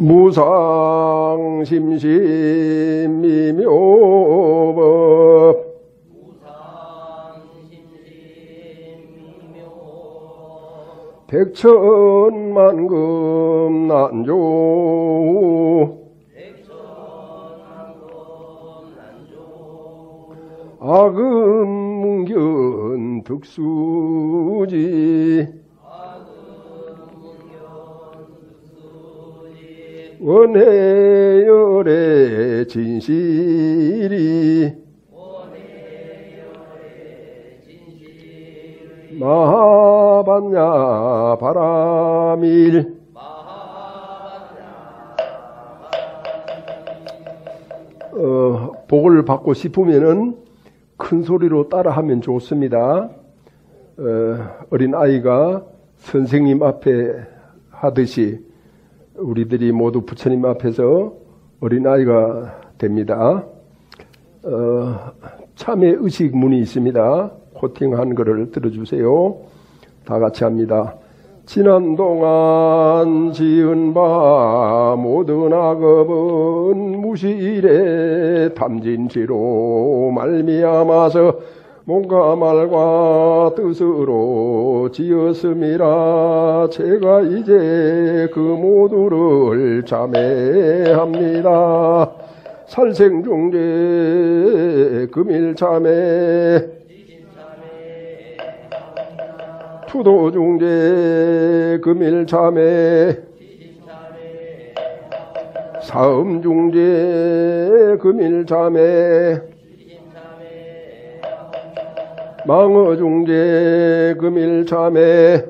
무상심심미묘법 백천만금 난조 악음문견 득수지 원해열의 진실이 마하반야 바라밀 복을 받고 싶으면은 큰 소리로 따라하면 좋습니다. 어린 아이가 선생님 앞에 하듯이 우리들이 모두 부처님 앞에서 어린 아이가 됩니다. 참회 의식문이 있습니다. 코팅한 거를 들어주세요. 다 같이 합니다. 지난 동안 지은 바 모든 악업은 무시일에 탐진치로 말미암아서 몸과 말과 뜻으로 지었음이라 제가 이제 그 모두를 참회합니다. 살생중재 금일참회 투도중재 금일참회 사음중재 금일참회 망어중재 금일참회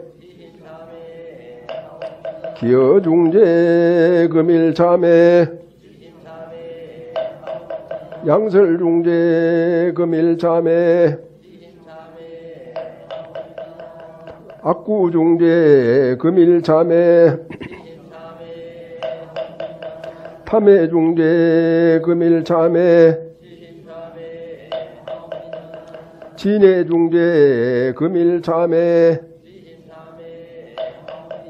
기어중재 금일참회 양설중재 금일참회 악구중재 금일참회 탐해중재 금일참회 진해중재 금일참회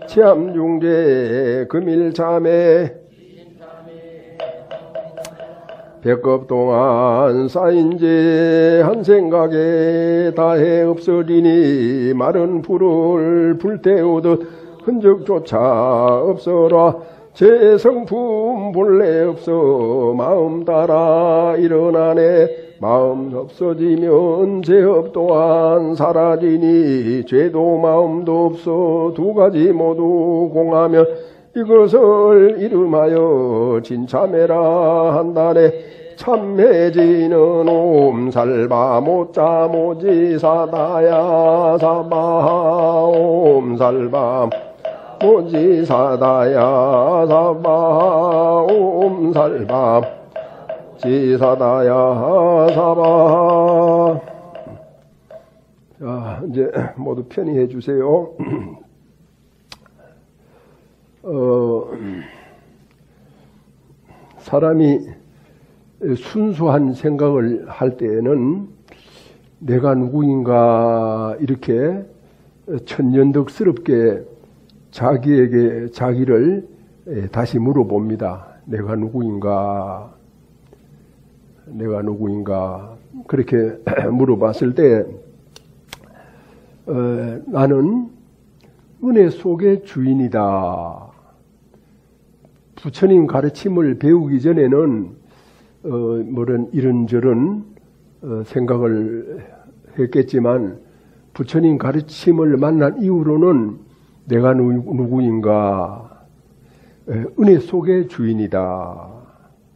치암중재 금일참회 백업 동안 쌓인 죄 한 생각에 다해 없어지니 마른 불을 불태우듯 흔적조차 없어라. 제 성품 본래 없어 마음 따라 일어나네. 마음 없어지면 죄업 또한 사라지니 죄도 마음도 없어 두 가지 모두 공하면 이것을 이름하여 진참회라 한다네. 참회지는 옴살바 모짜 모지사다야 사바 옴살바 모지사다야 사바 옴살바 지사다야 사바. 자, 이제 모두 편히 해주세요. 사람이 순수한 생각을 할 때에는 내가 누구인가 이렇게 천연덕스럽게 자기를 다시 물어봅니다. 내가 누구인가? 내가 누구인가? 그렇게 물어봤을 때 나는 은혜 속의 주인이다. 부처님 가르침을 배우기 전에는 이런저런 생각을 했겠지만 부처님 가르침을 만난 이후로는 내가 누구인가? 은혜 속의 주인이다.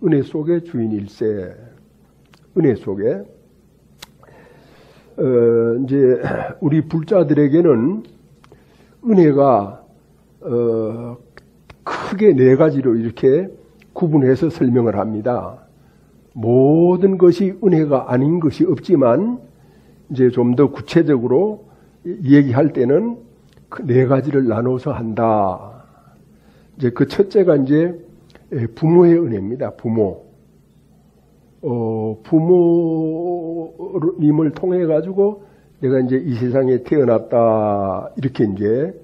은혜 속의 주인일세. 은혜 속에 이제 우리 불자들에게는 은혜가 크게 네 가지로 이렇게 구분해서 설명을 합니다. 모든 것이 은혜가 아닌 것이 없지만 이제 좀 더 구체적으로 얘기할 때는 그 네 가지를 나눠서 한다. 이제 그 첫째가 이제 부모의 은혜입니다. 부모님을 통해 가지고 내가 이제 이 세상에 태어났다 이렇게 이제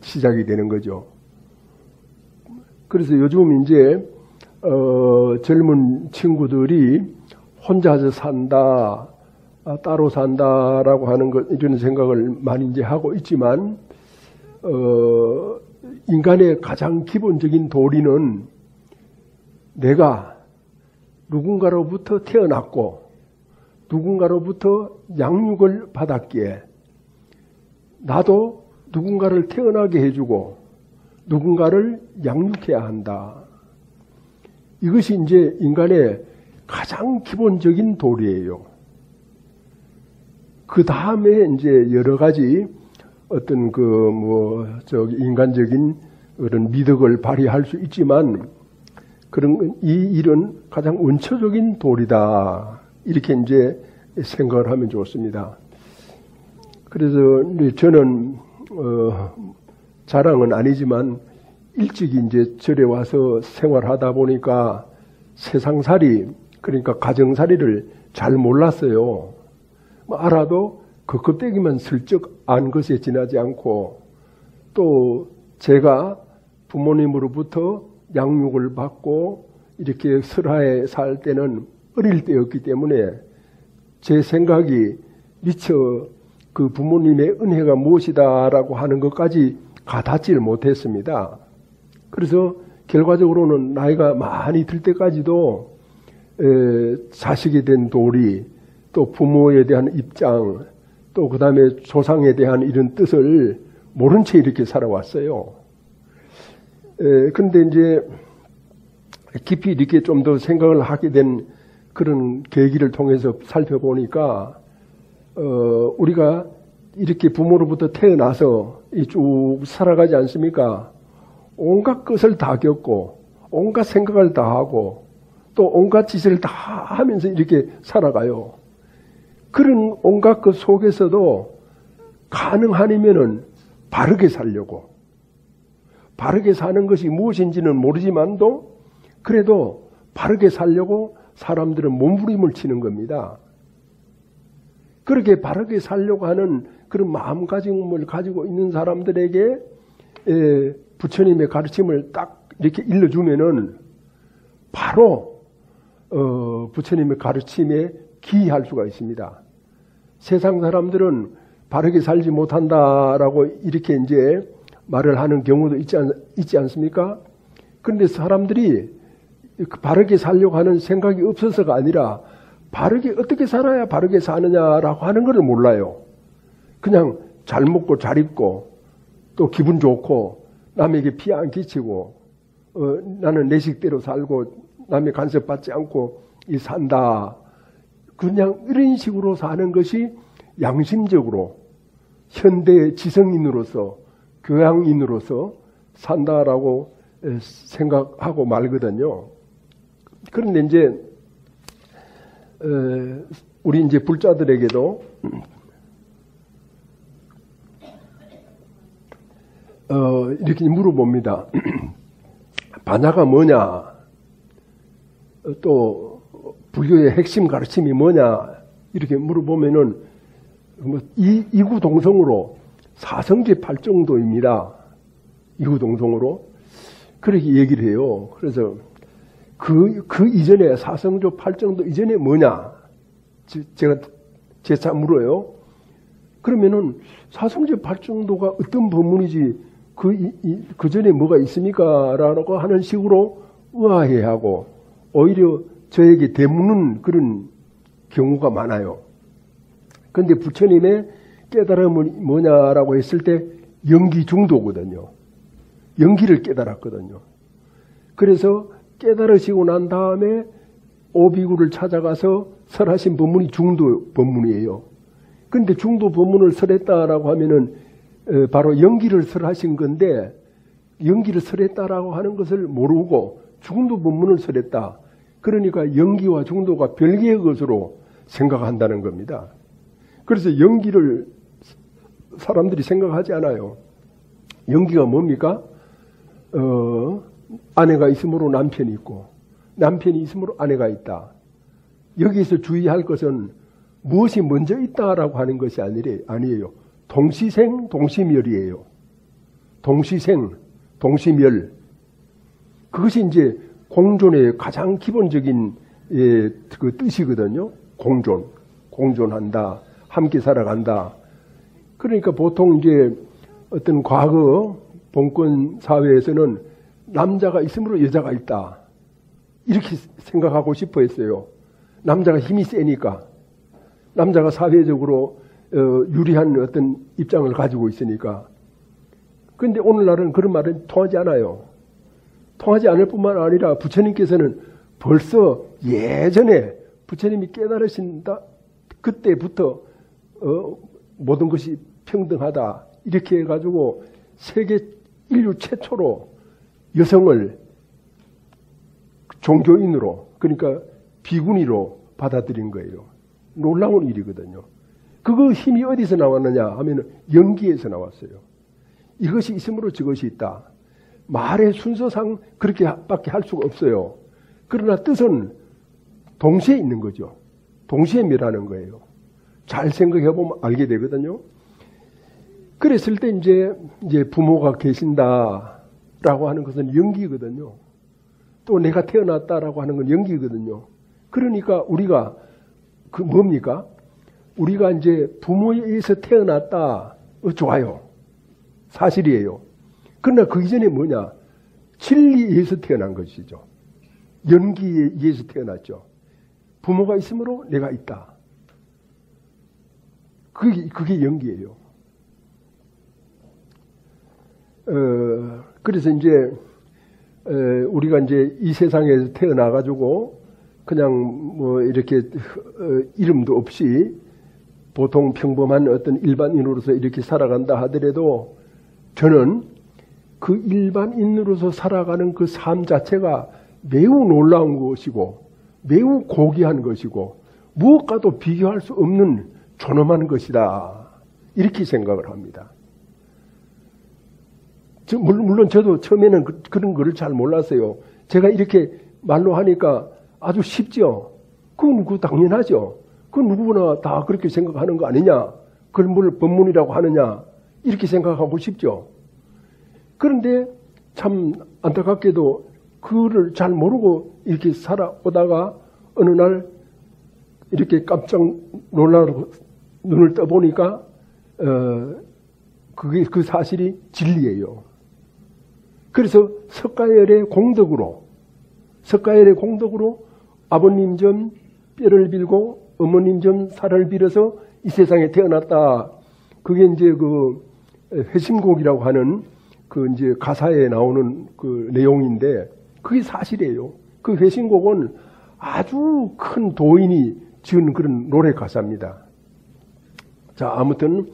시작이 되는 거죠. 그래서 요즘 이제 젊은 친구들이 혼자서 산다, 따로 산다라고 하는 것, 이런 생각을 많이 이제 하고 있지만, 인간의 가장 기본적인 도리는 내가 누군가로부터 태어났고, 누군가로부터 양육을 받았기에, 나도 누군가를 태어나게 해주고, 누군가를 양육해야 한다. 이것이 이제 인간의 가장 기본적인 도리예요. 그 다음에 이제 여러 가지 어떤 인간적인 그런 미덕을 발휘할 수 있지만, 이 일은 가장 원초적인 도리다. 이렇게 이제 생각을 하면 좋습니다. 그래서 저는, 자랑은 아니지만, 일찍 이제 절에 와서 생활하다 보니까 세상살이, 그러니까 가정살이를 잘 몰랐어요. 알아도 그 껍데기만 슬쩍 안 것에 지나지 않고, 또 제가 부모님으로부터 양육을 받고 이렇게 설하에 살 때는 어릴 때였기 때문에 제 생각이 미처 그 부모님의 은혜가 무엇이다라고 하는 것까지 가닿지를 못했습니다. 그래서 결과적으로는 나이가 많이 들 때까지도 자식에 대한 도리, 또 부모에 대한 입장, 또 그 다음에 조상에 대한 이런 뜻을 모른 채 이렇게 살아왔어요. 그런데 이제 깊이 이렇게 좀 더 생각을 하게 된 그런 계기를 통해서 살펴보니까, 우리가 이렇게 부모로부터 태어나서 쭉 살아가지 않습니까? 온갖 것을 다 겪고, 온갖 생각을 다 하고, 또 온갖 짓을 다 하면서 이렇게 살아가요. 그런 온갖 것 속에서도 가능하면은 바르게 살려고. 바르게 사는 것이 무엇인지는 모르지만도 그래도 바르게 살려고 사람들은 몸부림을 치는 겁니다. 그렇게 바르게 살려고 하는 그런 마음가짐을 가지고 있는 사람들에게 부처님의 가르침을 딱 이렇게 일러주면은 바로 부처님의 가르침에 기이할 수가 있습니다. 세상 사람들은 바르게 살지 못한다라고 이렇게 이제 말을 하는 경우도 있지 않습니까? 그런데 사람들이 바르게 살려고 하는 생각이 없어서가 아니라 바르게 어떻게 살아야 바르게 사느냐라고 하는 것을 몰라요. 그냥 잘 먹고 잘 입고 또 기분 좋고 남에게 피해 안 끼치고 나는 내 식대로 살고 남의 간섭받지 않고 산다. 그냥 이런 식으로 사는 것이 양심적으로 현대 지성인으로서 교양인으로서 산다라고 생각하고 말거든요. 그런데 이제 우리 이제 불자들에게도 이렇게 물어봅니다. 반야가 뭐냐? 또 불교의 핵심 가르침이 뭐냐? 이렇게 물어보면은 이구동성으로 사성제팔정도입니다. 이구동성으로 그렇게 얘기를 해요. 그래서 그 이전에 사성조 팔정도 이전에 뭐냐? 제가 재차 물어요. 그러면은 사성제 팔정도가 어떤 법문이지 그 전에 뭐가 있습니까? 라고 하는 식으로 의아해하고 오히려 저에게 대묻는 그런 경우가 많아요. 그런데 부처님의 깨달음은 뭐냐라고 했을 때 연기 중도거든요. 연기를 깨달았거든요. 그래서 깨달으시고 난 다음에 오비구를 찾아가서 설하신 법문이 중도 법문이에요. 그런데 중도 법문을 설했다라고 하면은 바로 연기를 설하신 건데 연기를 설했다라고 하는 것을 모르고 중도 법문을 설했다. 그러니까 연기와 중도가 별개의 것으로 생각한다는 겁니다. 그래서 연기를 사람들이 생각하지 않아요. 연기가 뭡니까? 아내가 있으므로 남편이 있고 남편이 있으므로 아내가 있다. 여기서 주의할 것은 무엇이 먼저 있다라고 하는 것이 아니에요. 동시생, 동시멸이에요. 동시생, 동시멸. 그것이 이제 공존의 가장 기본적인 그 뜻이거든요. 공존한다, 함께 살아간다. 그러니까 보통 이제 어떤 과거 봉건 사회에서는 남자가 있으므로 여자가 있다, 이렇게 생각하고 싶어 했어요. 남자가 힘이 세니까, 남자가 사회적으로 유리한 어떤 입장을 가지고 있으니까. 그런데 오늘날은 그런 말은 통하지 않아요. 통하지 않을 뿐만 아니라 부처님께서는 벌써 예전에 부처님이 깨달으신다 그때부터 모든 것이 평등하다 이렇게 해가지고 세계 인류 최초로 여성을 종교인으로, 그러니까 비구니로 받아들인 거예요. 놀라운 일이거든요. 그거 힘이 어디서 나왔느냐 하면 연기에서 나왔어요. 이것이 있으므로 저것이 있다. 말의 순서상 그렇게밖에 할 수가 없어요. 그러나 뜻은 동시에 있는 거죠. 동시에 멸하는 거예요. 잘 생각해 보면 알게 되거든요. 그랬을 때 이제 부모가 계신다라고 하는 것은 연기거든요. 또 내가 태어났다라고 하는 건 연기거든요. 그러니까 우리가 그 뭡니까? 우리가 이제 부모에 의해서 태어났다. 좋아요. 사실이에요. 그러나 그 이전에 뭐냐? 진리에 의해서 태어난 것이죠. 연기에 의해서 태어났죠. 부모가 있으므로 내가 있다. 그게 연기예요. 그래서 이제 우리가 이제 이 세상에서 태어나가지고 그냥 뭐 이렇게 이름도 없이 보통 평범한 어떤 일반인으로서 이렇게 살아간다 하더라도 저는 그 일반인으로서 살아가는 그 삶 자체가 매우 놀라운 것이고 매우 고귀한 것이고 무엇과도 비교할 수 없는 존엄한 것이다. 이렇게 생각을 합니다. 물론 저도 처음에는 그런 거를 잘 몰랐어요. 제가 이렇게 말로 하니까 아주 쉽죠. 그건 당연하죠. 그건 누구나 다 그렇게 생각하는 거 아니냐. 그걸 뭘 법문이라고 하느냐. 이렇게 생각하고 싶죠. 그런데 참 안타깝게도 그거를 잘 모르고 이렇게 살아오다가 어느 날 이렇게 깜짝 놀라고 눈을 떠보니까 그게 그 사실이 진리예요. 그래서 석가열의 공덕으로 아버님 좀 뼈를 빌고 어머님 좀 살을 빌어서 이 세상에 태어났다. 그게 이제 그 회심곡이라고 하는 그 이제 가사에 나오는 그 내용인데 그게 사실이에요. 그 회심곡은 아주 큰 도인이 지은 그런 노래 가사입니다. 자, 아무튼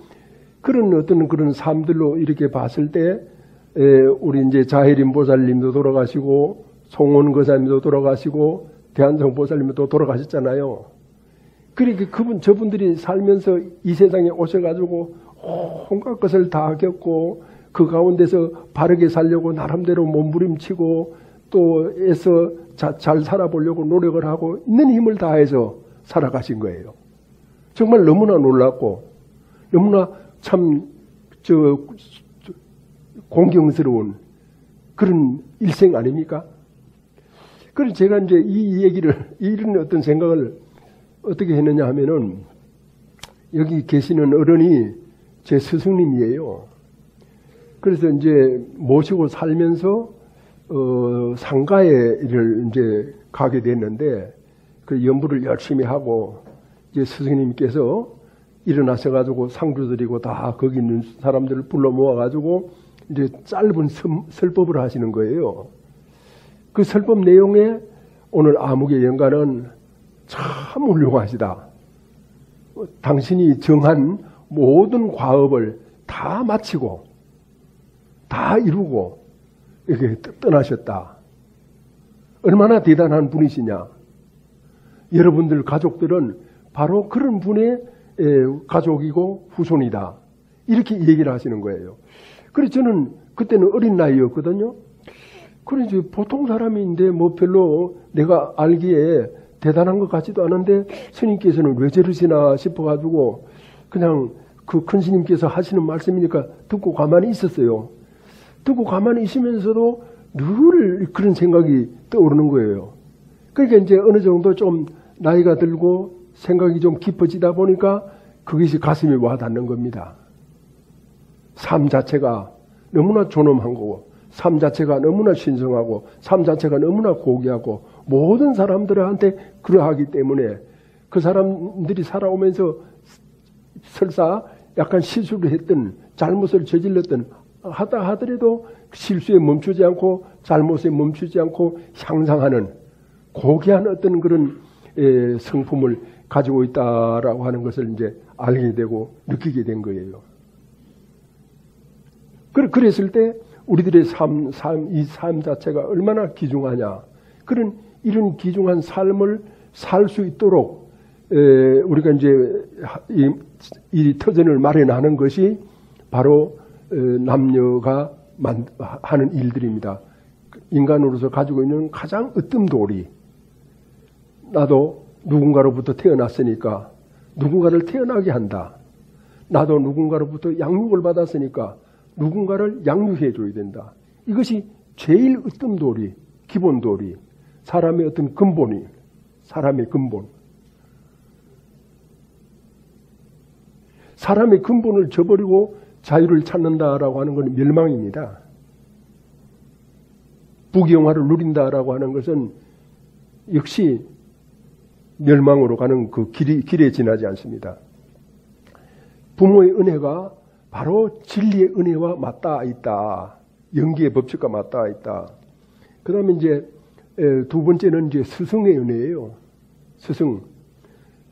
그런 어떤 그런 삶들로 이렇게 봤을 때 우리 이제 자혜림 보살님도 돌아가시고 송원 거사님도 돌아가시고 대한성 보살님도 돌아가셨잖아요. 그러니까 저분들이 살면서 이 세상에 오셔가지고 온갖 것을 다 겪고 그 가운데서 바르게 살려고 나름대로 몸부림치고 또 애써 잘 살아보려고 노력을 하고 있는 힘을 다해서 살아가신 거예요. 정말 너무나 놀랍고 너무나 참 공경스러운 그런 일생 아닙니까? 그래서 제가 이제 이 얘기를, 이런 어떤 생각을 어떻게 했느냐 하면은 여기 계시는 어른이 제 스승님이에요. 그래서 이제 모시고 살면서 상가에를 이제 가게 됐는데 그 연부를 열심히 하고 이제 스승님께서 일어나셔가지고 상주 드리고 다 거기 있는 사람들을 불러 모아가지고 이제 짧은 설법을 하시는 거예요. 그 설법 내용에 오늘 아무개 연가는 참 훌륭하시다. 당신이 정한 모든 과업을 다 마치고 다 이루고 이렇게 떠나셨다. 얼마나 대단한 분이시냐. 여러분들 가족들은 바로 그런 분의 가족이고 후손이다. 이렇게 얘기를 하시는 거예요. 그래서 저는 그때는 어린 나이였거든요. 그래서 보통 사람인데 뭐 별로 내가 알기에 대단한 것 같지도 않은데 스님께서는 왜 저러시나 싶어가지고 그냥 그 큰 스님께서 하시는 말씀이니까 듣고 가만히 있었어요. 듣고 가만히 있으면서도 늘 그런 생각이 떠오르는 거예요. 그러니까 이제 어느 정도 좀 나이가 들고 생각이 좀 깊어지다 보니까 그것이 가슴에 와닿는 겁니다. 삶 자체가 너무나 존엄한 거고, 삶 자체가 너무나 신성하고, 삶 자체가 너무나 고귀하고, 모든 사람들한테 그러하기 때문에 그 사람들이 살아오면서 설사 약간 실수를 했든 잘못을 저질렀든 하다 하더라도 실수에 멈추지 않고 잘못에 멈추지 않고 향상하는 고귀한 어떤 그런 성품을 가지고 있다라고 하는 것을 이제 알게 되고 느끼게 된 거예요. 그랬을 때 우리들의 이 삶 자체가 얼마나 귀중하냐. 이런 귀중한 삶을 살 수 있도록 우리가 이제 이 터전을 마련하는 것이 바로 남녀가 하는 일들입니다. 인간으로서 가지고 있는 가장 으뜸도리. 나도 누군가로부터 태어났으니까 누군가를 태어나게 한다. 나도 누군가로부터 양육을 받았으니까 누군가를 양육해 줘야 된다. 이것이 제일 으뜸도리, 기본도리, 사람의 어떤 근본이, 사람의 근본. 사람의 근본을 저버리고 자유를 찾는다라고 하는 것은 멸망입니다. 부귀영화를 누린다라고 하는 것은 역시 멸망으로 가는 그 길에 지나지 않습니다. 부모의 은혜가 바로 진리의 은혜와 맞닿아 있다. 연기의 법칙과 맞닿아 있다. 그 다음에 이제 두 번째는 이제 스승의 은혜예요. 스승.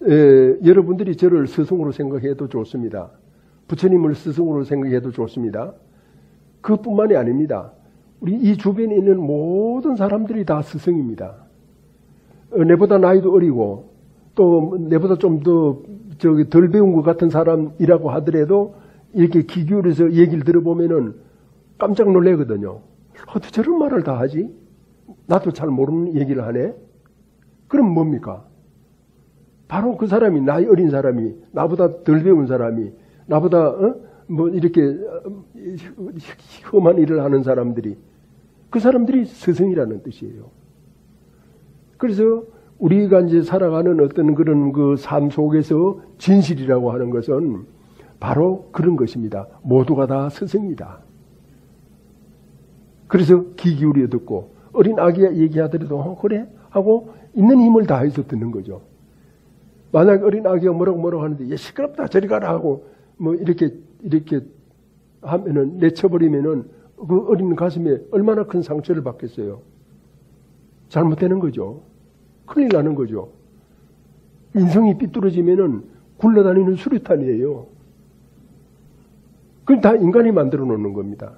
여러분들이 저를 스승으로 생각해도 좋습니다. 부처님을 스승으로 생각해도 좋습니다. 그뿐만이 아닙니다. 우리 이 주변에 있는 모든 사람들이 다 스승입니다. 내보다 나이도 어리고 또 내보다 좀 더 덜 배운 것 같은 사람이라고 하더라도 이렇게 귀 기울여서 얘기를 들어보면은 깜짝 놀래거든요. 어떻게 저런 말을 다 하지? 나도 잘 모르는 얘기를 하네? 그럼 뭡니까? 바로 그 사람이, 나이 어린 사람이, 나보다 덜 배운 사람이, 나보다 뭐 이렇게 험한 일을 하는 사람들이, 그 사람들이 스승이라는 뜻이에요. 그래서 우리가 이제 살아가는 어떤 그런 그 삶 속에서 진실이라고 하는 것은 바로 그런 것입니다. 모두가 다 스승이다. 그래서 귀 기울여 듣고 어린 아기가 얘기하더라도 그래? 하고 있는 힘을 다해서 듣는 거죠. 만약 어린 아기가 뭐라고 하는데 얘 시끄럽다 저리 가라 하고 뭐 이렇게 하면은 내쳐버리면은 그 어린 가슴에 얼마나 큰 상처를 받겠어요. 잘못되는 거죠. 큰일 나는 거죠. 인성이 삐뚤어지면은 굴러다니는 수류탄이에요. 그건 다 인간이 만들어 놓는 겁니다.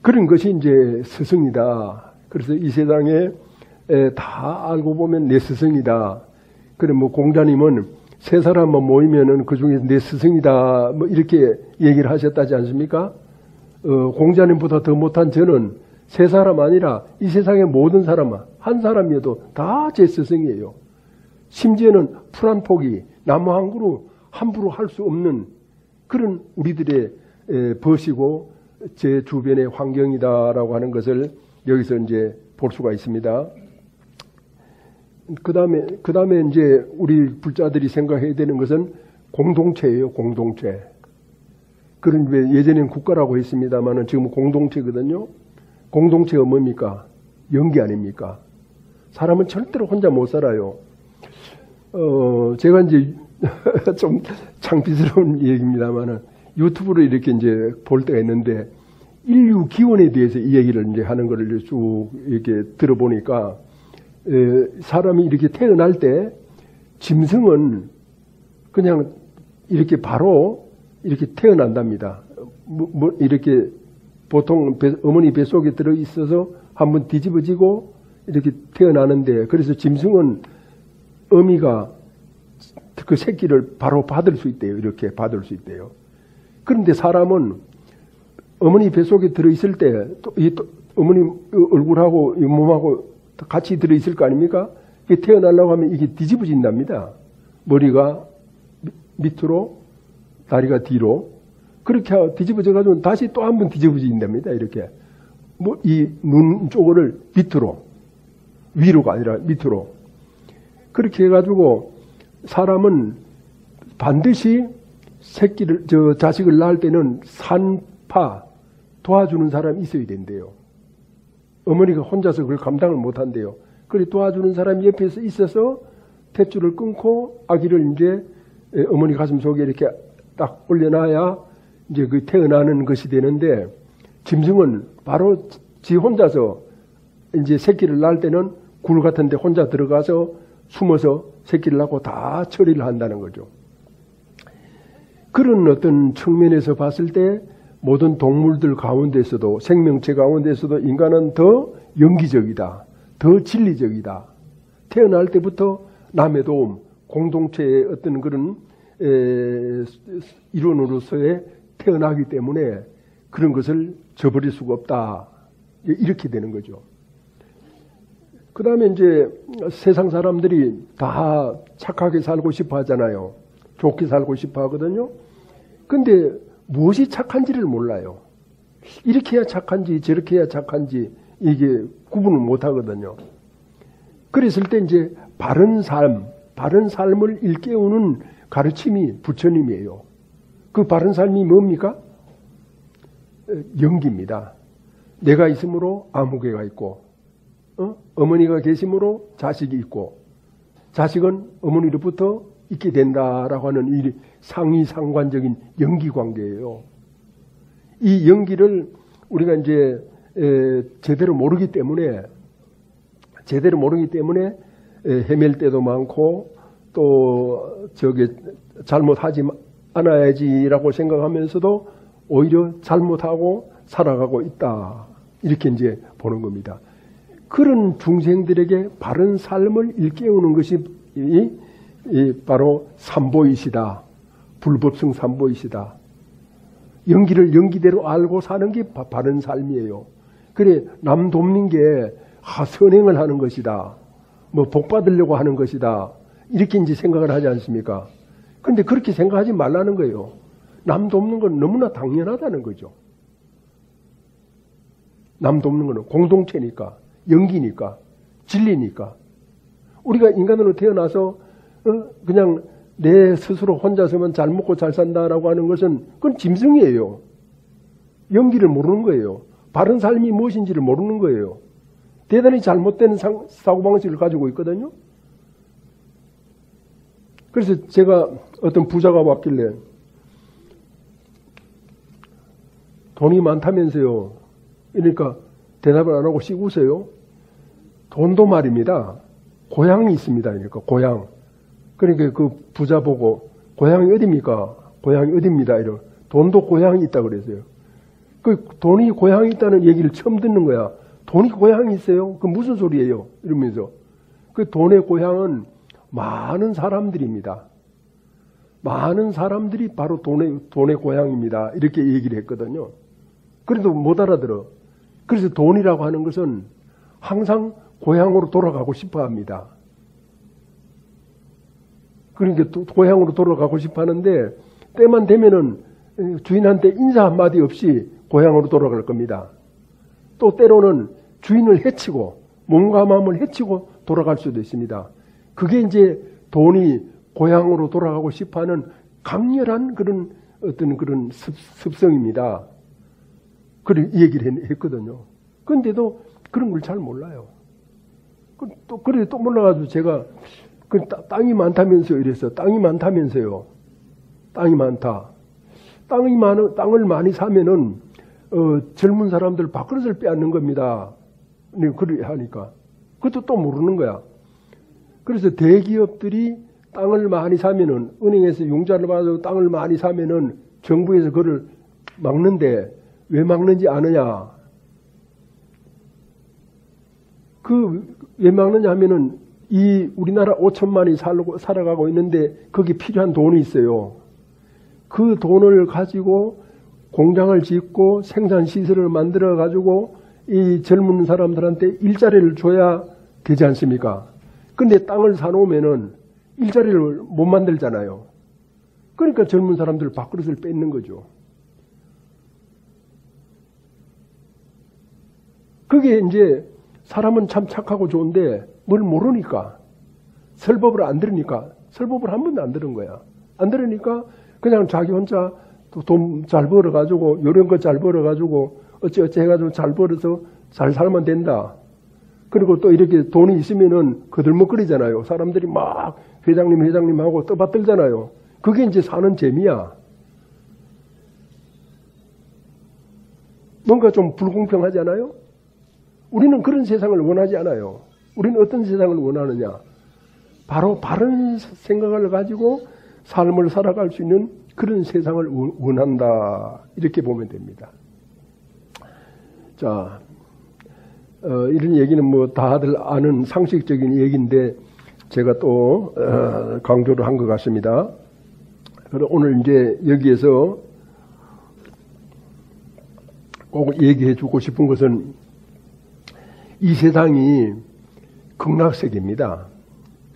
그런 것이 이제 스승이다. 그래서 이 세상에 다 알고 보면 내 스승이다. 그래 뭐 공자님은 세 사람만 모이면은 그 중에서 내 스승이다. 뭐 이렇게 얘기를 하셨다지 않습니까? 공자님보다 더 못한 저는 세 사람 아니라 이 세상의 모든 사람 한 사람이어도 다 제 스승이에요. 심지어는 풀 한 포기, 나무 한 그루 함부로 할 수 없는 그런 우리들의 벗이고 제 주변의 환경이다라고 하는 것을 여기서 이제 볼 수가 있습니다. 그 다음에 이제 우리 불자들이 생각해야 되는 것은 공동체예요, 공동체. 그런 예전에는 국가라고 했습니다만은 지금은 공동체거든요. 공동체가 뭡니까? 연기 아닙니까? 사람은 절대로 혼자 못 살아요. 제가 이제 좀 창피스러운 얘기입니다만은 유튜브로 이렇게 이제 볼 때가 있는데 인류 기원에 대해서 이 얘기를 이제 하는 거를 쭉 이렇게 들어보니까 사람이 이렇게 태어날 때 짐승은 그냥 이렇게 바로 이렇게 태어난답니다. 이렇게 보통 어머니 뱃속에 들어 있어서 한번 뒤집어지고 이렇게 태어나는데 그래서 짐승은 어미가 그 새끼를 바로 받을 수 있대요. 이렇게 받을 수 있대요. 그런데 사람은 어머니 뱃속에 들어있을 때 또 어머니 얼굴하고 이 몸하고 같이 들어있을 거 아닙니까? 이게 태어나려고 하면 이게 뒤집어진답니다. 머리가 밑으로 다리가 뒤로 그렇게 뒤집어져가지고 다시 또 한 번 뒤집어진답니다. 이렇게 뭐 이 눈 쪽을 밑으로, 위로가 아니라 밑으로. 그렇게 해가지고 사람은 반드시 자식을 낳을 때는 산파 도와주는 사람이 있어야 된대요. 어머니가 혼자서 그걸 감당을 못한대요. 그래 도와주는 사람이 옆에서 있어서 탯줄을 끊고 아기를 이제 어머니 가슴 속에 이렇게 딱 올려놔야 이제 그 태어나는 것이 되는데, 짐승은 바로 지 혼자서 이제 새끼를 낳을 때는 굴 같은 데 혼자 들어가서 숨어서 새끼를 낳고 다 처리를 한다는 거죠. 그런 어떤 측면에서 봤을 때 모든 동물들 가운데서도, 생명체 가운데서도 인간은 더 영기적이다, 더 진리적이다. 태어날 때부터 남의 도움, 공동체의 어떤 그런 일원으로서의 태어나기 때문에 그런 것을 저버릴 수가 없다. 이렇게 되는 거죠. 그 다음에 이제 세상 사람들이 다 착하게 살고 싶어 하잖아요. 좋게 살고 싶어 하거든요. 근데 무엇이 착한지를 몰라요. 이렇게 해야 착한지 저렇게 해야 착한지 이게 구분을 못 하거든요. 그랬을 때 이제 바른 삶을 일깨우는 가르침이 부처님이에요. 그 바른 삶이 뭡니까? 영기입니다. 내가 있으므로 아무개가 있고, 어머니가 계심으로 자식이 있고, 자식은 어머니로부터 있게 된다라고 하는 이 상위상관적인 연기관계예요. 이 연기를 우리가 이제 제대로 모르기 때문에 헤맬 때도 많고, 또 저게 잘못하지 않아야지라고 생각하면서도 오히려 잘못하고 살아가고 있다. 이렇게 이제 보는 겁니다. 그런 중생들에게 바른 삶을 일깨우는 것이 바로 삼보이시다. 불법성 삼보이시다. 연기를 연기대로 알고 사는 게 바른 삶이에요. 그래, 남 돕는 게 선행을 하는 것이다. 뭐 복 받으려고 하는 것이다. 이렇게 이제 생각을 하지 않습니까? 그런데 그렇게 생각하지 말라는 거예요. 남 돕는 건 너무나 당연하다는 거죠. 남 돕는 거는 공동체니까, 연기니까, 진리니까. 우리가 인간으로 태어나서 그냥 내 스스로 혼자서만 잘 먹고 잘 산다라고 하는 것은 그건 짐승이에요. 연기를 모르는 거예요. 바른 삶이 무엇인지를 모르는 거예요. 대단히 잘못된 사고방식을 가지고 있거든요. 그래서 제가 어떤 부자가 왔길래 돈이 많다면서요. 그러니까 대답을 안 하고 씩 웃어요. 돈도 말입니다. 고향이 있습니다. 그러니까 고향. 그러니까 그 부자 보고 고향이 어디입니까? 고향이 어디입니다. 이러. 돈도 고향이 있다 그랬어요. 그 돈이 고향이 있다는 얘기를 처음 듣는 거야. 돈이 고향이 있어요? 그 무슨 소리예요? 이러면서. 그 돈의 고향은 많은 사람들입니다. 많은 사람들이 바로 돈의 고향입니다. 이렇게 얘기를 했거든요. 그래도 못 알아들어. 그래서 돈이라고 하는 것은 항상 고향으로 돌아가고 싶어 합니다. 그러니까 또 고향으로 돌아가고 싶어 하는데 때만 되면은 주인한테 인사 한마디 없이 고향으로 돌아갈 겁니다. 또 때로는 주인을 해치고 몸과 마음을 해치고 돌아갈 수도 있습니다. 그게 이제 돈이 고향으로 돌아가고 싶어하는 강렬한 그런 어떤 그런 습성입니다. 그런 얘기를 했거든요. 그런데도 그런 걸 잘 몰라요. 그래 또 몰라가지고 제가 그 땅이 많다면서요. 이래서 땅이 많다면서요. 땅이 많다. 땅을 많이 사면은 젊은 사람들 밥그릇을 빼앗는 겁니다. 그래 하니까 그것도 또 모르는 거야. 그래서 대기업들이 땅을 많이 사면은 은행에서 융자를 받아서 땅을 많이 사면은 정부에서 그걸 막는데 왜 막는지 아느냐? 왜 막느냐 하면은 이 우리나라 5천만이 살아가고 있는데 거기 필요한 돈이 있어요. 그 돈을 가지고 공장을 짓고 생산시설을 만들어 가지고 이 젊은 사람들한테 일자리를 줘야 되지 않습니까? 근데 땅을 사놓으면은 일자리를 못 만들잖아요. 그러니까 젊은 사람들 밥그릇을 뺏는 거죠. 그게 이제 사람은 참 착하고 좋은데 뭘 모르니까, 설법을 안 들으니까, 설법을 한 번도 안 들은 거야. 안 들으니까 그냥 자기 혼자 돈 잘 벌어가지고, 요런 거 잘 벌어가지고, 어찌어찌 해가지고 잘 벌어서 잘 살면 된다. 그리고 또 이렇게 돈이 있으면은 거들먹거리잖아요. 사람들이 막 회장님하고 떠받들잖아요. 그게 이제 사는 재미야. 뭔가 좀 불공평하지 않아요? 우리는 그런 세상을 원하지 않아요. 우리는 어떤 세상을 원하느냐? 바로 바른 생각을 가지고 삶을 살아갈 수 있는 그런 세상을 원한다. 이렇게 보면 됩니다. 자, 이런 얘기는 뭐 다들 아는 상식적인 얘기인데 제가 또 강조를 한 것 같습니다. 그럼 오늘 이제 여기에서 꼭 얘기해 주고 싶은 것은 이 세상이 극락세계입니다.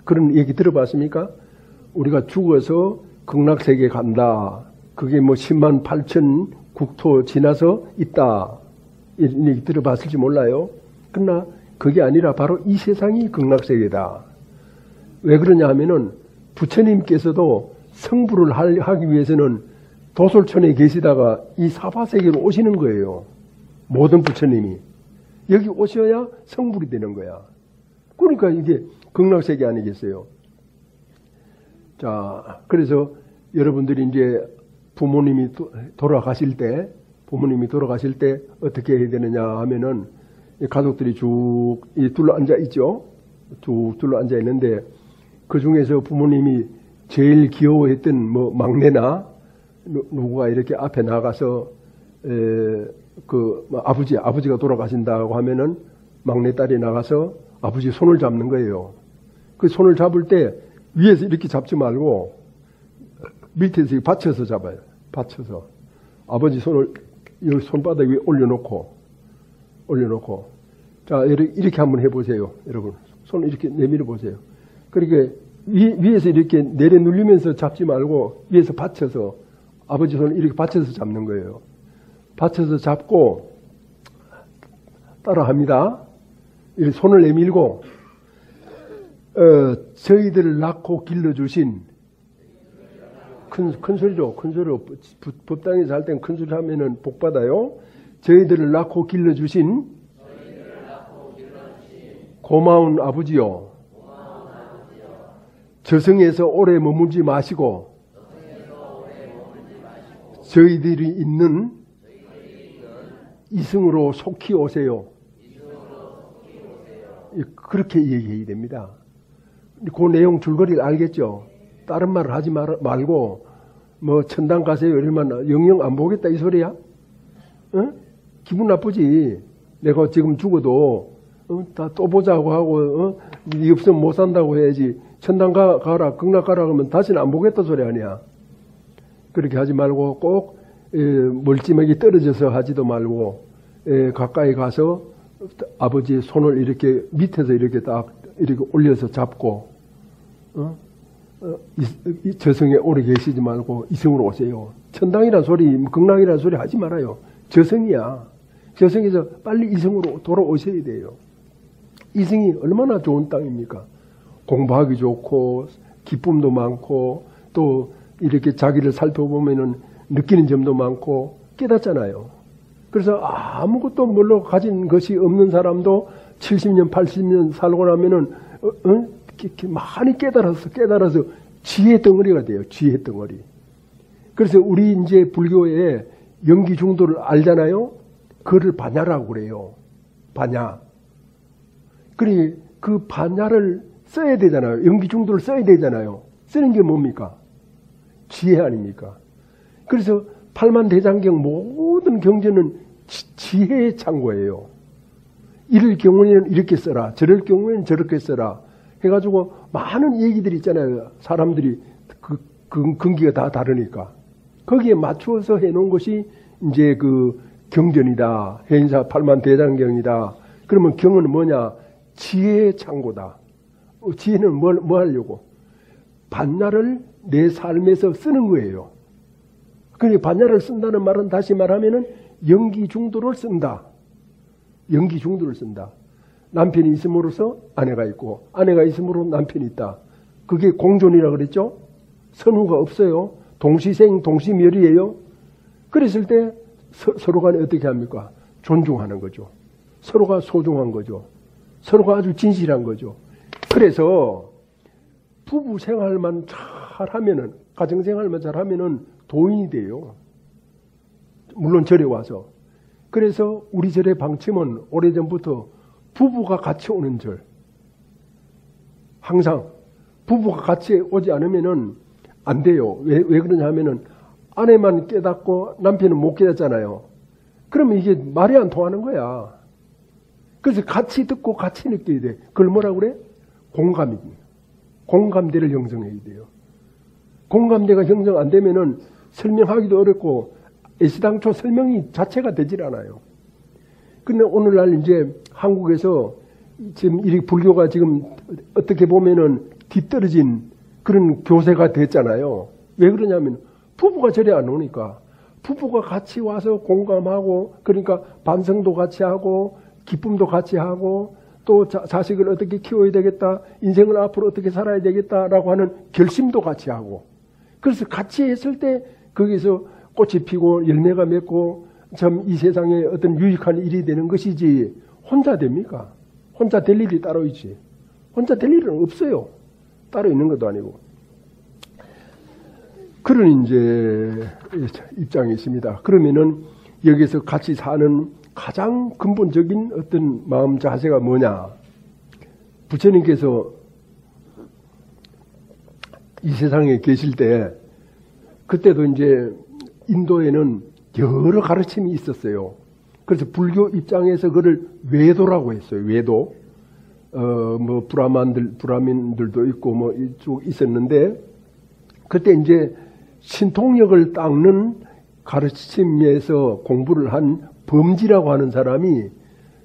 그런 얘기 들어봤습니까? 우리가 죽어서 극락세계 간다. 그게 뭐 10만 8천 국토 지나서 있다. 이런 얘기 들어봤을지 몰라요. 그러나 그게 아니라 바로 이 세상이 극락세계다. 왜 그러냐 하면은 부처님께서도 성불을 하기 위해서는 도솔천에 계시다가 이 사바세계로 오시는 거예요. 모든 부처님이. 여기 오셔야 성불이 되는 거야. 그러니까 이게 극락세계 아니겠어요? 자, 그래서 여러분들이 이제 부모님이 돌아가실 때 어떻게 해야 되느냐 하면은 가족들이 쭉 둘러앉아 있죠. 쭉 둘러앉아 있는데 그 중에서 부모님이 제일 귀여워했던 뭐 막내나 누구가 이렇게 앞에 나가서 아버지가 돌아가신다고 하면은 막내딸이 나가서 아버지 손을 잡는 거예요. 그 손을 잡을 때 위에서 이렇게 잡지 말고 밑에서 받쳐서 잡아요. 받쳐서 아버지 손을 이 손바닥 위에 올려놓고 자 이렇게 한번 해보세요. 여러분 손을 이렇게 내밀어 보세요. 그러니까 위에서 이렇게 내려 눌리면서 잡지 말고 위에서 받쳐서 아버지 손을 이렇게 받쳐서 잡는 거예요. 받쳐서 잡고 따라합니다. 이렇게 손을 내밀고 저희들을 낳고 길러주신 큰 소리로 법당에서 할 땐 큰 소리 하면은 복 받아요. 저희들을 낳고 길러주신 고마운 아버지요. 저승에서 오래 머물지 마시고 저희들이 있는 이승으로 속히 오세요. 그렇게 얘기해야 됩니다. 그 내용 줄거리를 알겠죠? 다른 말을 하지 말고 뭐 천당 가세요 이러면 영영 안 보겠다 이 소리야? 어? 기분 나쁘지. 내가 지금 죽어도 다 또 보자고 하고 네 없으면 못 산다고 해야지. 천당 가라 극락 가라 그러면 다시는 안 보겠다 소리 아니야. 그렇게 하지 말고 꼭 멀찌멀찌 떨어져서 하지도 말고 가까이 가서 아버지 손을 이렇게 밑에서 이렇게 딱 이렇게 올려서 잡고 저승에 오래 계시지 말고 이승으로 오세요. 천당이란 소리, 극락이란 소리 하지 말아요. 저승이야. 저승에서 빨리 이승으로 돌아오셔야 돼요. 이승이 얼마나 좋은 땅입니까? 공부하기 좋고 기쁨도 많고 또 이렇게 자기를 살펴보면은 느끼는 점도 많고 깨닫잖아요. 그래서 아무것도 뭘로 가진 것이 없는 사람도 70년, 80년 살고 나면은 많이 깨달아서 지혜 덩어리가 돼요. 지혜 덩어리. 그래서 우리 이제 불교에 연기 중도를 알잖아요. 그거를 반야라고 그래요. 반야. 그러니 그 반야를 써야 되잖아요. 연기 중도를 써야 되잖아요. 쓰는 게 뭡니까? 지혜 아닙니까? 그래서 팔만대장경 모든 경전은 지혜의 창고예요. 이럴 경우에는 이렇게 써라. 저럴 경우에는 저렇게 써라. 해가지고 많은 얘기들이 있잖아요. 사람들이 그 근기가 다 다르니까. 거기에 맞추어서 해놓은 것이 이제 그 경전이다. 해인사 팔만대장경이다. 그러면 경은 뭐냐? 지혜의 창고다. 지혜는 뭐 하려고? 반야를 내 삶에서 쓰는 거예요. 그러니 반야를 쓴다는 말은 다시 말하면은 연기 중도를 쓴다. 연기 중도를 쓴다. 남편이 있음으로써 아내가 있고 아내가 있음으로 남편이 있다. 그게 공존이라 그랬죠? 선후가 없어요. 동시생 동시멸이에요. 그랬을 때 서로 간에 어떻게 합니까? 존중하는 거죠. 서로가 소중한 거죠. 서로가 아주 진실한 거죠. 그래서 부부 생활만 잘하면은, 가정 생활만 잘하면은 도인이 돼요. 물론 절에 와서. 그래서 우리 절의 방침은 오래전부터 부부가 같이 오는 절. 항상 부부가 같이 오지 않으면은 안 돼요. 왜 그러냐 하면은 아내만 깨닫고 남편은 못 깨닫잖아요. 그러면 이게 말이 안 통하는 거야. 그래서 같이 듣고 같이 느껴야 돼. 그걸 뭐라고 그래? 공감입니다. 공감대를 형성해야 돼요. 공감대가 형성 안 되면은 설명하기도 어렵고 애시당초 설명이 자체가 되질 않아요. 근데 오늘날 이제 한국에서 지금 이 불교가 지금 어떻게 보면은 뒤떨어진 그런 교세가 됐잖아요. 왜 그러냐면 부부가 절에 안 오니까 부부가 같이 와서 공감하고 그러니까 반성도 같이 하고 기쁨도 같이 하고 또 자식을 어떻게 키워야 되겠다, 인생을 앞으로 어떻게 살아야 되겠다라고 하는 결심도 같이 하고 그래서 같이 했을 때 거기서 꽃이 피고 열매가 맺고 참 이 세상에 어떤 유익한 일이 되는 것이지 혼자 됩니까? 혼자 될 일이 따로 있지. 혼자 될 일은 없어요. 따로 있는 것도 아니고. 그런 이제 입장이 있습니다. 그러면은 여기서 같이 사는 가장 근본적인 어떤 마음 자세가 뭐냐? 부처님께서 이 세상에 계실 때 그때도 이제 인도에는 여러 가르침이 있었어요. 그래서 불교 입장에서 그를 외도라고 했어요. 외도. 뭐 브라민들도 있고 뭐 쭉 있었는데 그때 이제 신통력을 닦는 가르침에서 공부를 한 범지라고 하는 사람이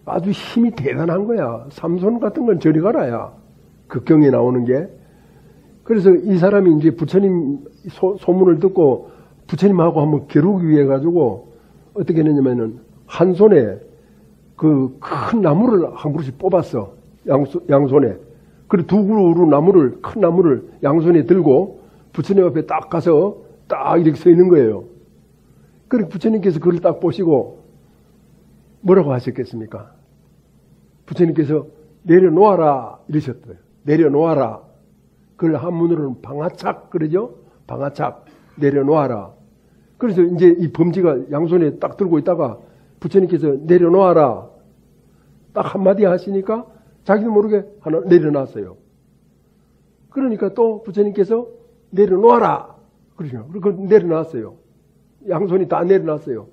아주 힘이 대단한 거야. 삼손 같은 건 저리 가라야. 극경에 나오는 게. 그래서 이 사람이 이제 부처님 소문을 듣고 부처님하고 한번 겨루기 위해 가지고 어떻게 했냐면은 한 손에 그 큰 나무를 한 그루씩 뽑았어. 양손에. 그리고 두 그루 나무를, 큰 나무를 양손에 들고 부처님 앞에 딱 가서 딱 이렇게 서 있는 거예요. 그리고 부처님께서 그걸 딱 보시고 뭐라고 하셨겠습니까? 부처님께서 내려놓아라 이러셨어요. 내려놓아라. 그걸 한문으로는 방아착 그러죠? 방아착. 내려놓아라. 그래서 이제 이 범지가 양손에 딱 들고 있다가 부처님께서 내려놓아라. 딱 한마디 하시니까 자기도 모르게 하나 내려놨어요. 그러니까 또 부처님께서 내려놓아라. 그러죠. 그리고 내려놨어요. 양손이 다 내려놨어요.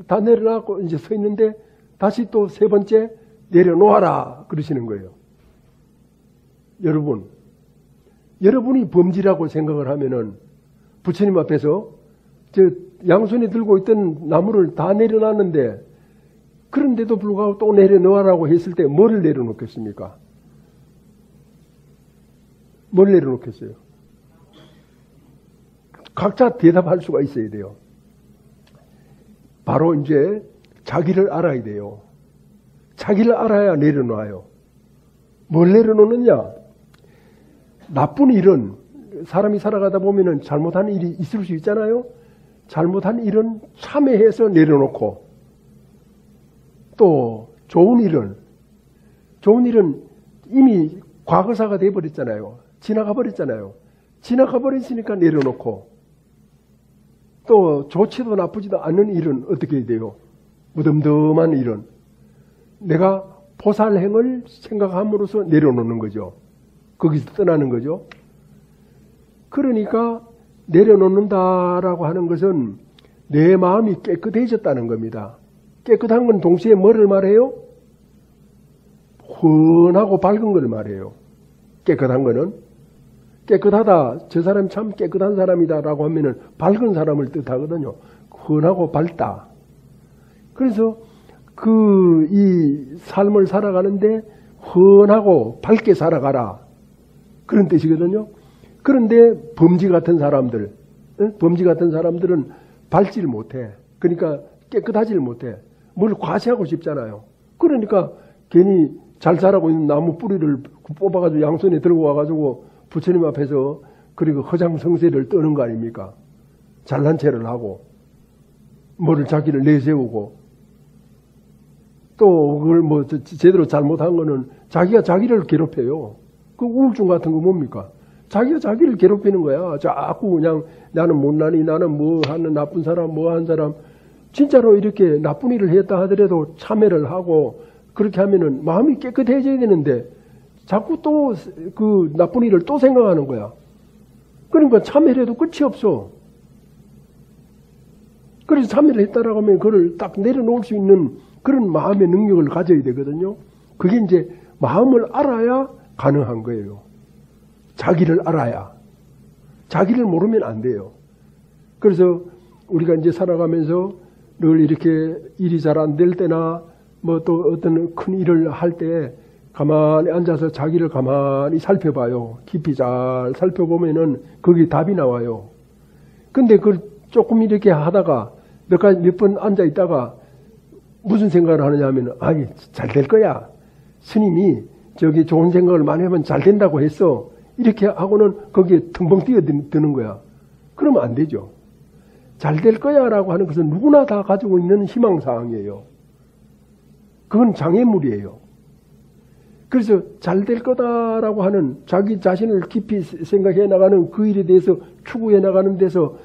다 내려놨고 이제 서 있는데 다시 또 세 번째 내려놓아라. 그러시는 거예요. 여러분이 범지라고 생각을 하면은 부처님 앞에서 저 양손에 들고 있던 나무를 다 내려놨는데 그런데도 불구하고 또 내려놓으라고 했을 때 뭐를 내려놓겠습니까? 뭘 내려놓겠어요? 각자 대답할 수가 있어야 돼요. 바로 이제 자기를 알아야 돼요. 자기를 알아야 내려놔요. 뭘 내려놓느냐? 나쁜 일은 사람이 살아가다 보면은 잘못한 일이 있을 수 있잖아요. 잘못한 일은 참회해서 내려놓고 또 좋은 일은 이미 과거사가 돼버렸잖아요. 지나가 버렸잖아요. 지나가 버렸으니까 내려놓고 또 좋지도 나쁘지도 않은 일은 어떻게 돼요? 무덤덤한 일은 내가 보살행을 생각함으로써 내려놓는 거죠. 거기서 떠나는 거죠. 그러니까 내려놓는다라고 하는 것은 내 마음이 깨끗해졌다는 겁니다. 깨끗한 건 동시에 뭐를 말해요? 훤하고 밝은 걸 말해요. 깨끗한 거는 깨끗하다. 저 사람 참 깨끗한 사람이다 라고 하면은 밝은 사람을 뜻하거든요. 훤하고 밝다. 그래서 이 삶을 살아가는데 훤하고 밝게 살아가라. 그런 뜻이거든요. 그런데 범지 같은 사람들은 밝지를 못해. 그러니까 깨끗하지를 못해. 뭘 과시하고 싶잖아요. 그러니까 괜히 잘 자라고 있는 나무 뿌리를 뽑아가지고 양손에 들고 와가지고 부처님 앞에서 그리고 허장성세를 떠는 거 아닙니까? 잘난 체를 하고 뭐를 자기를 내세우고 또 그걸 뭐 제대로 잘못한 거는 자기가 자기를 괴롭혀요. 그 우울증 같은 거 뭡니까? 자기가 자기를 괴롭히는 거야. 자꾸 그냥 나는 못나니, 나는 뭐 하는 나쁜 사람, 뭐 한 사람. 진짜로 이렇게 나쁜 일을 했다 하더라도 참회를 하고 그렇게 하면은 마음이 깨끗해져야 되는데 자꾸 또 그 나쁜 일을 또 생각하는 거야. 그러니까 참회를 해도 끝이 없어. 그래서 참회를 했다라고 하면 그걸 딱 내려놓을 수 있는 그런 마음의 능력을 가져야 되거든요. 그게 이제 마음을 알아야 가능한 거예요. 자기를 알아야. 자기를 모르면 안 돼요. 그래서 우리가 이제 살아가면서 늘 이렇게 일이 잘 안 될 때나 뭐 또 어떤 큰 일을 할 때 가만히 앉아서 자기를 가만히 살펴봐요. 깊이 잘 살펴보면은 거기 답이 나와요. 근데 그걸 조금 이렇게 하다가 몇 번 앉아 있다가 무슨 생각을 하느냐 하면, 아니, 잘 될 거야. 스님이 저기 좋은 생각을 많이 하면 잘 된다고 했어. 이렇게 하고는 거기에 텅벙 뛰어드는 거야. 그러면 안 되죠. 잘 될 거야 라고 하는 것은 누구나 다 가지고 있는 희망사항이에요. 그건 장애물이에요. 그래서 잘 될 거다라고 하는 자기 자신을 깊이 생각해 나가는 그 일에 대해서 추구해 나가는 데서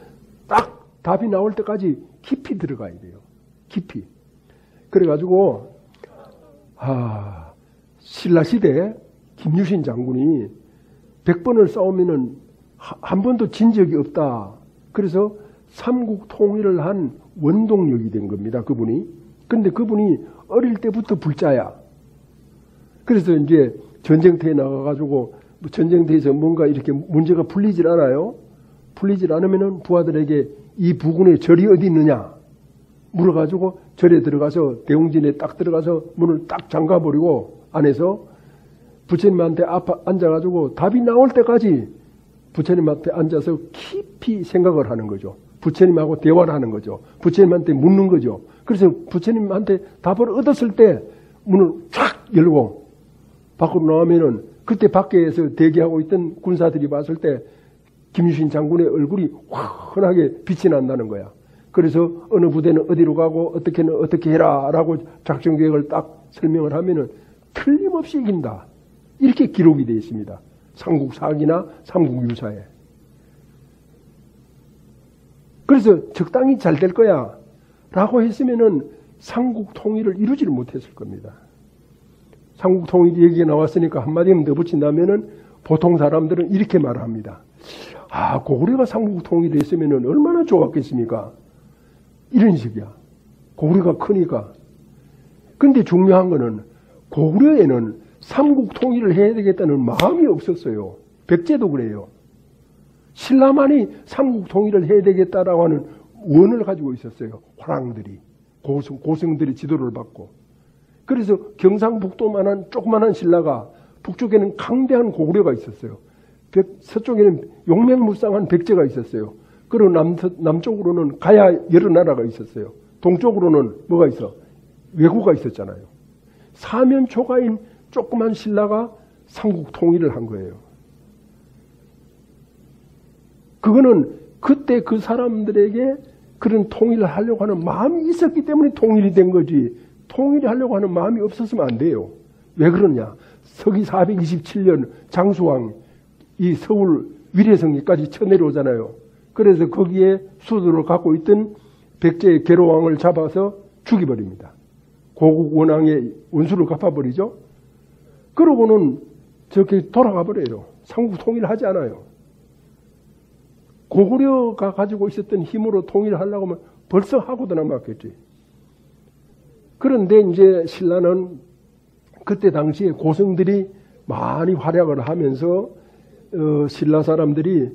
딱 답이 나올 때까지 깊이 들어가야 돼요. 깊이. 그래가지고 신라시대 김유신 장군이 100번을 싸우면은 한 번도 진 적이 없다. 그래서 삼국 통일을 한 원동력이 된 겁니다. 그분이. 근데 그분이 어릴 때부터 불자야. 그래서 이제 전쟁터에 나가가지고 전쟁터에서 뭔가 이렇게 문제가 풀리질 않아요. 풀리질 않으면은 부하들에게 이 부군의 절이 어디 있느냐 물어가지고 절에 들어가서 대웅진에 딱 들어가서 문을 딱 잠가버리고 안에서 부처님한테 앞에 앉아가지고 답이 나올 때까지 부처님 앞에 앉아서 깊이 생각을 하는 거죠. 부처님하고 대화를 하는 거죠. 부처님한테 묻는 거죠. 그래서 부처님한테 답을 얻었을 때 문을 쫙 열고 밖으로 나오면은 그때 밖에서 대기하고 있던 군사들이 봤을 때 김유신 장군의 얼굴이 환하게 빛이 난다는 거야. 그래서 어느 부대는 어디로 가고 어떻게 해라 라고 작전 계획을 딱 설명을 하면은 틀림없이 이긴다. 이렇게 기록이 되어 있습니다. 삼국사기나 삼국유사에. 그래서 적당히 잘 될 거야 라고 했으면은 삼국 통일을 이루지를 못했을 겁니다. 삼국 통일 얘기가 나왔으니까 한마디만 더 붙인다면은 보통 사람들은 이렇게 말합니다. 고구려가 삼국 통일을 했으면은 얼마나 좋았겠습니까? 이런 식이야. 고구려가 크니까. 근데 중요한 거는 고구려에는 삼국 통일을 해야 되겠다는 마음이 없었어요. 백제도 그래요. 신라만이 삼국 통일을 해야 되겠다라고 하는 원을 가지고 있었어요. 화랑들이. 고승들이 지도를 받고. 그래서 경상북도만한 조그만한 신라가 북쪽에는 강대한 고구려가 있었어요. 서쪽에는 용맹무쌍한 백제가 있었어요. 그리고 남쪽으로는 가야 여러 나라가 있었어요. 동쪽으로는 뭐가 있어? 왜구가 있었잖아요. 사면초가인 조그만 신라가 삼국 통일을 한 거예요. 그거는 그때 그 사람들에게 그런 통일을 하려고 하는 마음이 있었기 때문에 통일이 된 거지, 통일을 하려고 하는 마음이 없었으면 안 돼요. 왜 그러냐? 서기 427년 장수왕 이 서울 위례성리까지 쳐내려오잖아요. 그래서 거기에 수도를 갖고 있던 백제의 계로왕을 잡아서 죽여버립니다. 고국 원왕의 원수를 갚아버리죠. 그러고는 저렇게 돌아가 버려요. 삼국 통일을 하지 않아요. 고구려가 가지고 있었던 힘으로 통일을 하려고 하면 벌써 하고도 남았겠지. 그런데 이제 신라는 그때 당시에 고승들이 많이 활약을 하면서 신라 사람들이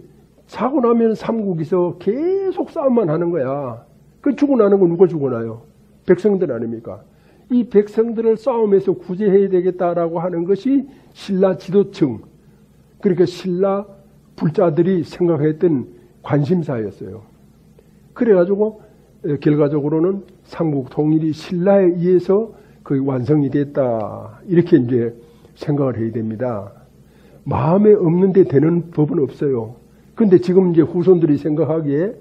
사고 나면 삼국에서 계속 싸움만 하는 거야. 그 죽어나는 건 누가 죽어나요? 백성들 아닙니까? 이 백성들을 싸움에서 구제해야 되겠다라고 하는 것이 신라 지도층, 그러니까 신라 불자들이 생각했던 관심사였어요. 그래가지고 결과적으로는 삼국 통일이 신라에 의해서 거의 완성이 됐다. 이렇게 이제 생각을 해야 됩니다. 마음에 없는데 되는 법은 없어요. 근데 지금 이제 후손들이 생각하기에,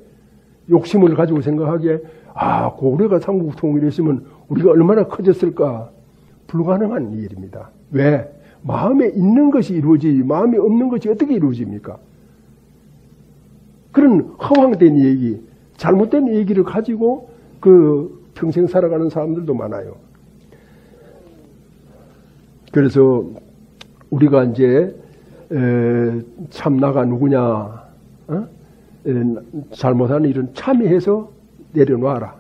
욕심을 가지고 생각하기에, 고려가 삼국 통일했으면 우리가 얼마나 커졌을까? 불가능한 일입니다. 왜? 마음에 있는 것이 이루어지지, 마음에 없는 것이 어떻게 이루어집니까? 그런 허황된 얘기, 잘못된 얘기를 가지고 평생 살아가는 사람들도 많아요. 그래서 우리가 이제 참나가 누구냐, 잘못한 일은 참회해서 내려놔라.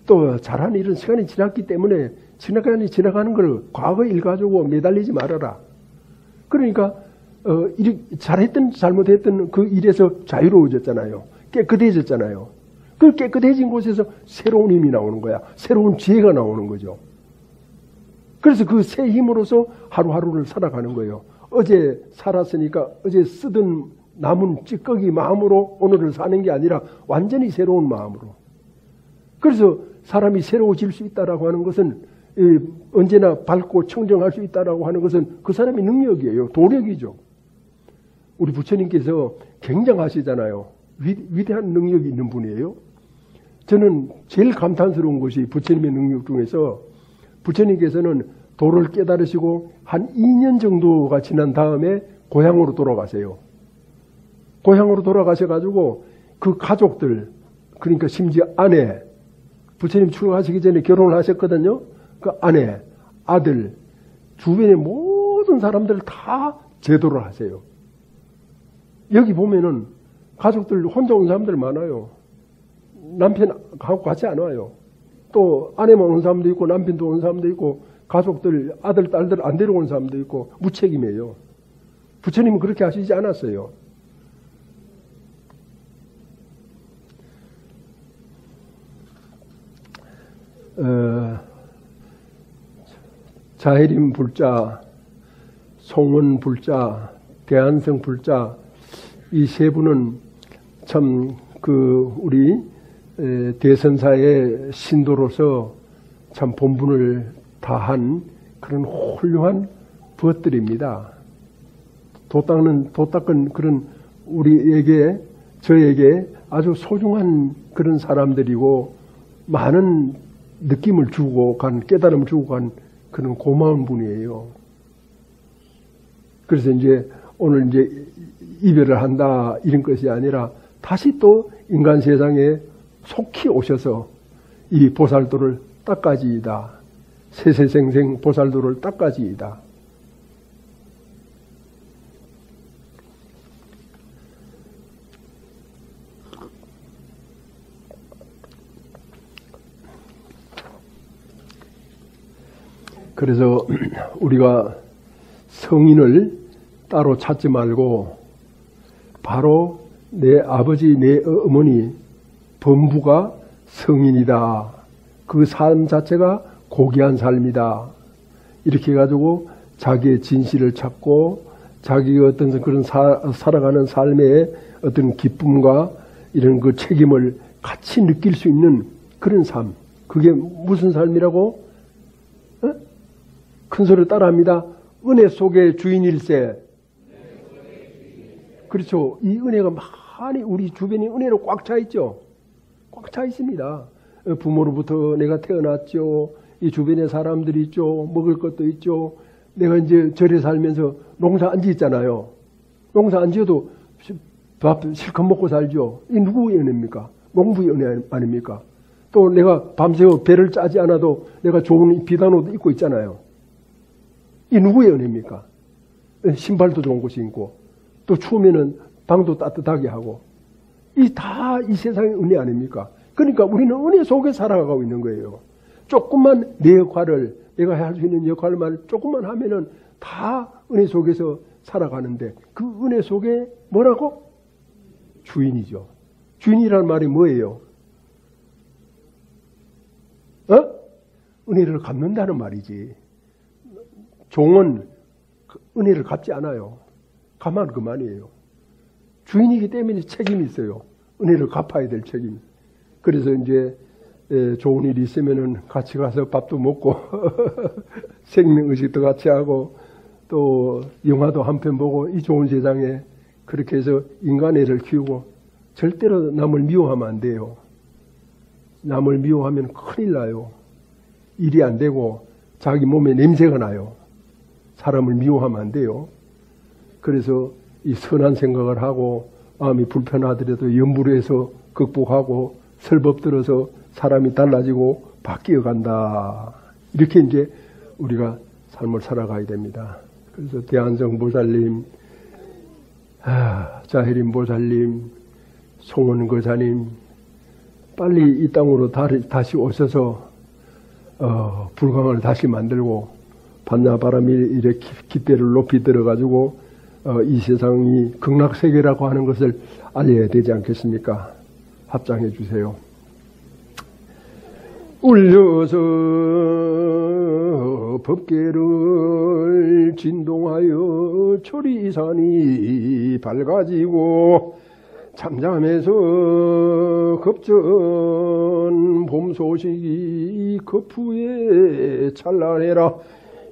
또 잘한 일은 시간이 지났기 때문에 지나가는 걸 과거 일 가지고 매달리지 말아라. 그러니까 잘했든 잘못했든 그 일에서 자유로워졌잖아요. 깨끗해졌잖아요. 그 깨끗해진 곳에서 새로운 힘이 나오는 거야. 새로운 지혜가 나오는 거죠. 그래서 그 새 힘으로서 하루하루를 살아가는 거예요. 어제 살았으니까 어제 쓰던 남은 찌꺼기 마음으로 오늘을 사는 게 아니라 완전히 새로운 마음으로. 그래서 사람이 새로워질 수 있다라고 하는 것은 언제나 밝고 청정할 수 있다라고 하는 것은 그 사람의 능력이에요. 도력이죠. 우리 부처님께서 굉장하시잖아요. 위대한 능력이 있는 분이에요. 저는 제일 감탄스러운 것이 부처님의 능력 중에서 부처님께서는 도를 깨달으시고 한 2년 정도가 지난 다음에 고향으로 돌아가세요. 고향으로 돌아가셔가지고 그 가족들, 그러니까 심지어 아내, 부처님 출가하시기 전에 결혼을 하셨거든요. 그 아내, 아들, 주변의 모든 사람들 다 제도를 하세요. 여기 보면은 가족들 혼자 온 사람들 많아요. 남편하고 같이 안 와요. 또 아내만 온 사람도 있고 남편도 온 사람도 있고 가족들, 아들, 딸들 안 데려온 사람도 있고 무책임해요. 부처님은 그렇게 하시지 않았어요. 자혜림 불자, 송원 불자, 대한성 불자, 이 세 분은 참 우리 대선사의 신도로서 참 본분을 다한 그런 훌륭한 벗들입니다. 도 닦은 그런 우리에게, 저에게 아주 소중한 그런 사람들이고 많은 느낌을 주고 간, 깨달음을 주고 간 그런 고마운 분이에요. 그래서 이제 오늘 이제 이별을 한다 이런 것이 아니라 다시 또 인간 세상에 속히 오셔서 이 보살도를 닦아지이다. 세세생생 보살도를 닦아지이다. 그래서 우리가 성인을 따로 찾지 말고 바로 내 아버지, 내 어머니, 범부가 성인이다. 그 삶 자체가 고귀한 삶이다. 이렇게 해가지고 자기의 진실을 찾고 자기가 어떤 그런 살아가는 삶의 어떤 기쁨과 이런 그 책임을 같이 느낄 수 있는 그런 삶. 그게 무슨 삶이라고? 큰 소리로 따라합니다. 은혜 속의 주인일세. 그렇죠. 이 은혜가 많이 우리 주변이 은혜로 꽉 차 있죠. 꽉 차 있습니다. 부모로부터 내가 태어났죠. 이 주변에 사람들이 있죠. 먹을 것도 있죠. 내가 이제 절에 살면서 농사 안 짓잖아요. 농사 안 지어도 밥 실컷 먹고 살죠. 이 누구의 은혜입니까? 농부의 은혜 아닙니까? 또 내가 밤새워 배를 짜지 않아도 내가 좋은 비단 옷 입고 있잖아요. 이 누구의 은혜입니까? 신발도 좋은 곳이 있고 또 추우면은 방도 따뜻하게 하고 이 다 이 세상의 은혜 아닙니까? 그러니까 우리는 은혜 속에 살아가고 있는 거예요. 조금만 내 역할을 내가 할 수 있는 역할만 조금만 하면은 다 은혜 속에서 살아가는데 그 은혜 속에 뭐라고? 주인이죠. 주인이라는 말이 뭐예요? 은혜를 갚는다는 말이지. 종은 은혜를 갚지 않아요. 가만 그만이에요. 주인이기 때문에 책임이 있어요. 은혜를 갚아야 될 책임. 그래서 이제 좋은 일이 있으면은 같이 가서 밥도 먹고 생명의식도 같이 하고 또 영화도 한 편 보고 이 좋은 세상에 그렇게 해서 인간애를 키우고 절대로 남을 미워하면 안 돼요. 남을 미워하면 큰일 나요. 일이 안 되고 자기 몸에 냄새가 나요. 사람을 미워하면 안 돼요. 그래서 이 선한 생각을 하고 마음이 불편하더라도 염불을 해서 극복하고 설법 들어서 사람이 달라지고 바뀌어 간다. 이렇게 이제 우리가 삶을 살아가야 됩니다. 그래서 대한성 보살님, 자혜림 보살님, 송원 거사님, 빨리 이 땅으로 다시 오셔서 불광을 다시 만들고 반야바람이 이렇게 깃대를 높이 들어가지고 이 세상이 극락세계라고 하는 것을 알려야 되지 않겠습니까? 합장해 주세요. 울려서 법계를 진동하여 초리산이 밝아지고 잠잠해서 급전 봄 소식이 급후에 찬란해라.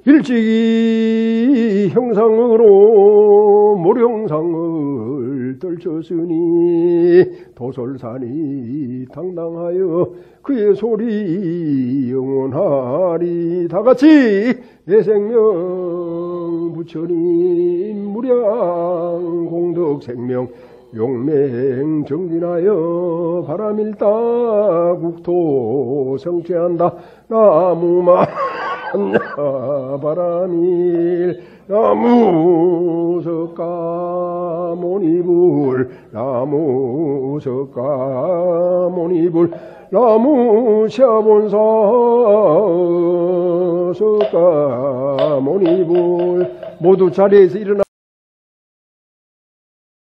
일찍이 형상으로 모령상을 떨쳤으니 도솔산이 당당하여 그의 소리 영원하리. 다같이 내 생명 부처님 무량 공덕 생명 용맹 정진하여 바람일다 국토 성취한다. 나무만 바람일 나무 석가 모니불 나무 석가 모니불 나무 샤본사 석가 모니불. 모두 자리에서 일어나